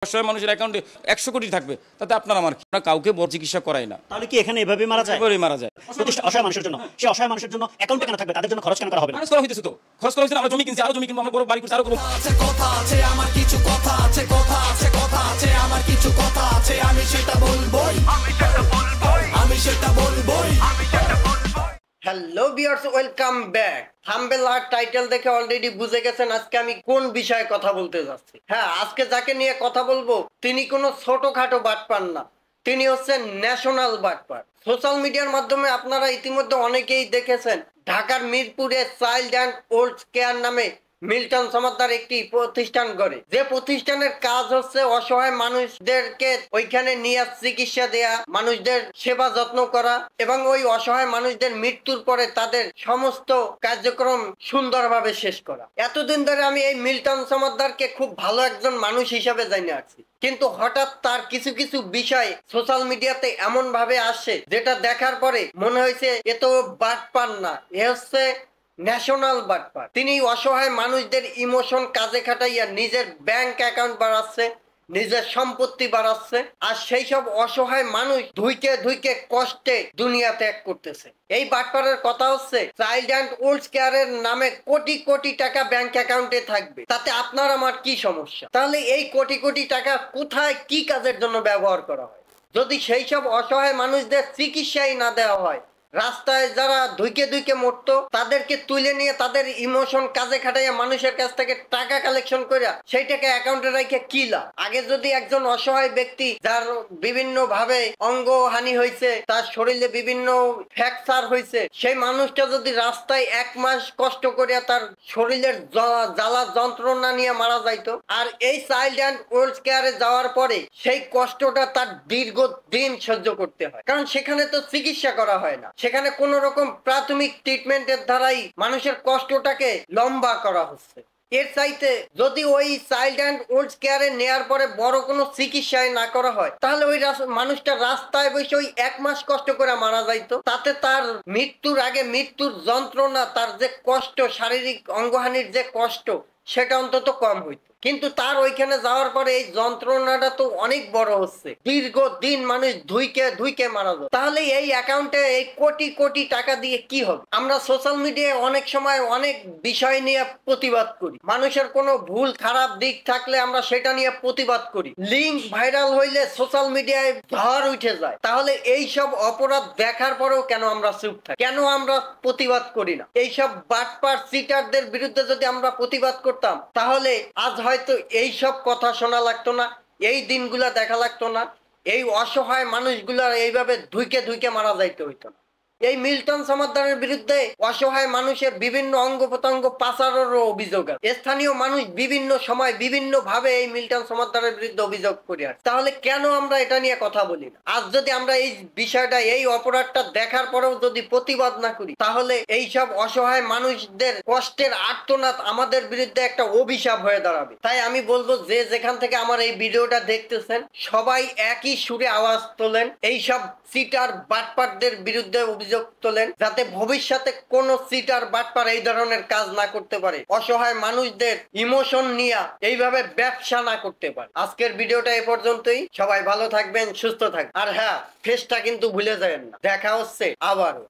অসহায় মানুষের অ্যাকাউন্টে 100 কোটি থাকবে, তাতে আপনার আমার কি? আমরা কাউকে বড় চিকিৎসা করাই না। তাহলে কি এখানে এভাবে মারা যায়? এভাবেই মারা যায়। অসহায় মানুষের জন্য, সেই অসহায় মানুষের জন্য অ্যাকাউন্টে কেন থাকবে? তাদের জন্য খরচ কেন করা হবে না? খরচ করা হইতেছে তো, খরচ করা হইতেছে। আমরা জমি কিনছি, আরো জমি কিনবো, আমরা বড় বাড়ি করছি, আরো করবো। কথা আছে আমার কিছু কথা আছে, কথা আছে, কথা আছে আমার কিছু কথা আছে, আমি সেটা বলবোই, আমি সেটা বলবোই। Hello viewers, welcome back. Thumbnail আর টাইটেল দেখে অলরেডি বুঝে গেছেন আজকে আমি কোন বিষয়ে কথা বলতে যাচ্ছি। হ্যাঁ, আজকে যাকে নিয়ে কথা বলবো তিনি কোনো ছোটখাটো বাটপার না, তিনি হচ্ছেন ন্যাশনাল বাটপার। সোশ্যাল মিডিয়ার মাধ্যমে আপনারা ইতিমধ্যে অনেকেই দেখেছেন ঢাকার মিরপুরে চাইল্ড অ্যান্ড ওল্ড কেয়ার নামে মিল্টন সমাদ্দার একটি প্রতিষ্ঠান করে, যে প্রতিষ্ঠানের কাজ হচ্ছে অসহায় মানুষদেরকে ওইখানে নিয়ে চিকিৎসা দেয়া, মানুষদের সেবা যত্ন করা এবং ওই অসহায় মানুষদের মৃত্যুর পরে তাদের সমস্ত কার্যক্রম সুন্দরভাবে শেষ করা। এতদিন ধরে আমি এই মিল্টন সমাদ্দারকে খুব ভালো একজন মানুষ হিসাবে জানিয়ে আসছি, কিন্তু হঠাৎ তার কিছু কিছু বিষয় সোশ্যাল মিডিয়াতে এমন ভাবে আসে যেটা দেখার পরে মনে হয়েছে এ তো বাটপার না, এ হচ্ছে ন্যাশনাল বাটপার। তিনি অসহায় মানুষদের ইমোশন কাজে খাটাইয়া নিজের ব্যাংক অ্যাকাউন্ট বাড়াচ্ছে, নিজের সম্পত্তি বাড়াচ্ছে, আর সেই সব অসহায় মানুষ ধুইকে ধুইকে কষ্টে দুনিয়া ত্যাগ করতেছে। এই বাটপারের কথা হচ্ছে চাইল্ড অ্যান্ড ওল্ড কেয়ারের নামে কোটি কোটি টাকা ব্যাংক অ্যাকাউন্টে থাকবে, তাতে আপনার আমার কি সমস্যা? তাহলে এই কোটি কোটি টাকা কোথায় কি কাজের জন্য ব্যবহার করা হয়? যদি সেই সব অসহায় মানুষদের চিকিৎসাই না দেওয়া হয়, রাস্তায় যারা ধুইকে ধুইকে মরতো তাদেরকে তুলে নিয়ে তাদের ইমোশন কাজে খাটাইয়া মানুষের কাছ থেকে টাকা কালেকশন করে সেইটাকে অ্যাকাউন্টে রেখে কি লাভ? আগে যদি একজন অসহায় ব্যক্তি যার বিভিন্ন ভাবে অঙ্গ হানি হয়েছে, তার শরীরে বিভিন্ন ফ্র্যাকচার হয়েছে, সেই মানুষটা যদি রাস্তায় 1 মাস কষ্ট করে তার শরীরের জ্বালা যন্ত্রণা নিয়ে মারা যাইতো, আর এই চাইল্ড অ্যান্ড ওল্ড কেয়ারে যাওয়ার পরে সেই কষ্টটা তার দীর্ঘদিন সহ্য করতে হয়, কারণ সেখানে তো চিকিৎসা করা হয় না, সেখানে কোন রকম প্রাথমিক ট্রিটমেন্টের দ্বারাই মানুষের কষ্টটাকে লম্বা করা হচ্ছে। এর চাইতে যদি ওই চাইল্ড অ্যান্ড ওল্ড কেয়ারে নেয়ার পরে বড় কোনো চিকিৎসায় না করা হয়, তাহলে ওই মানুষটা রাস্তায় বসে ওই 1 মাস কষ্ট করে মারা যাইতো, তাতে তার মৃত্যুর আগে মৃত্যুর যন্ত্রণা, তার যে কষ্ট, শারীরিক অঙ্গহানির যে কষ্ট, সেটা অন্তত কম হইতো। কিন্তু তার ওইখানে যাওয়ার পরে এই যন্ত্রণাটা তো অনেক বড় হচ্ছে, দীর্ঘদিন মানুষ ধুইকে ধুইকে মারা যায়। তাহলে এই অ্যাকাউন্টে এই কোটি কোটি টাকা দিয়ে কি হবে? আমরা সোশ্যাল মিডিয়ায় অনেক সময় অনেক বিষয় নিয়ে প্রতিবাদ করি, মানুষের কোনো ভুল খারাপ দিক থাকলে আমরা সেটা নিয়ে প্রতিবাদ করি, লিঙ্ক ভাইরাল হইলে সোশ্যাল মিডিয়ায় ঝড় উঠে যায়। তাহলে এই সব অপরাধ দেখার পরেও কেন আমরা চুপ থাকি? কেন আমরা প্রতিবাদ করি না? এইসব বাটপার চিটারদের বিরুদ্ধে যদি আমরা প্রতিবাদ করতাম, তাহলে আজ হয়তো এই সব কথা শোনা লাগতো না, এই দিনগুলা দেখা লাগতো না, এই অসহায় মানুষগুলার এইভাবে ধুইকে ধুইকে মারা যাইতে হইতো না। এই মিল্টন সমাদ্দারের বিরুদ্ধে অসহায় মানুষের বিভিন্ন অঙ্গ প্রত্যঙ্গ পাচারেরও অভিযোগ আছে। স্থানীয় মানুষ বিভিন্ন সময় বিভিন্ন ভাবে এই মিল্টন সমাদ্দারের বিরুদ্ধে অভিযোগ করে আসে। তাহলে কেন আমরা এটা নিয়ে কথা বলি না? আজ যদি আমরা এই বিষয়টা, এই অপরাধটা দেখার পরেও যদি প্রতিবাদ না করি, তাহলে এই সব অসহায় মানুষদের কষ্টের আর্তনাদ আমাদের বিরুদ্ধে একটা অভিশাপ হয়ে দাঁড়াবে। তাই আমি বলবো, যে যেখান থেকে আমার এই ভিডিওটা দেখতেছেন, সবাই একই সুরে আওয়াজ তোলেন, এই সব চিটার বাটপারদের বিরুদ্ধে অভিযোগ তোলেন, যাতে ভবিষ্যতে কোন চিটার বাটপার এই ধরনের কাজ না করতে পারে, অসহায় মানুষদের ইমোশন নিয়ে এইভাবে ব্যবসা না করতে পারে। আজকের ভিডিওটা এ পর্যন্তই। সবাই ভালো থাকবেন, সুস্থ থাকবেন, আর হ্যাঁ, ফেসটা কিন্তু ভুলে যাবেন না। দেখা হচ্ছে আবারও।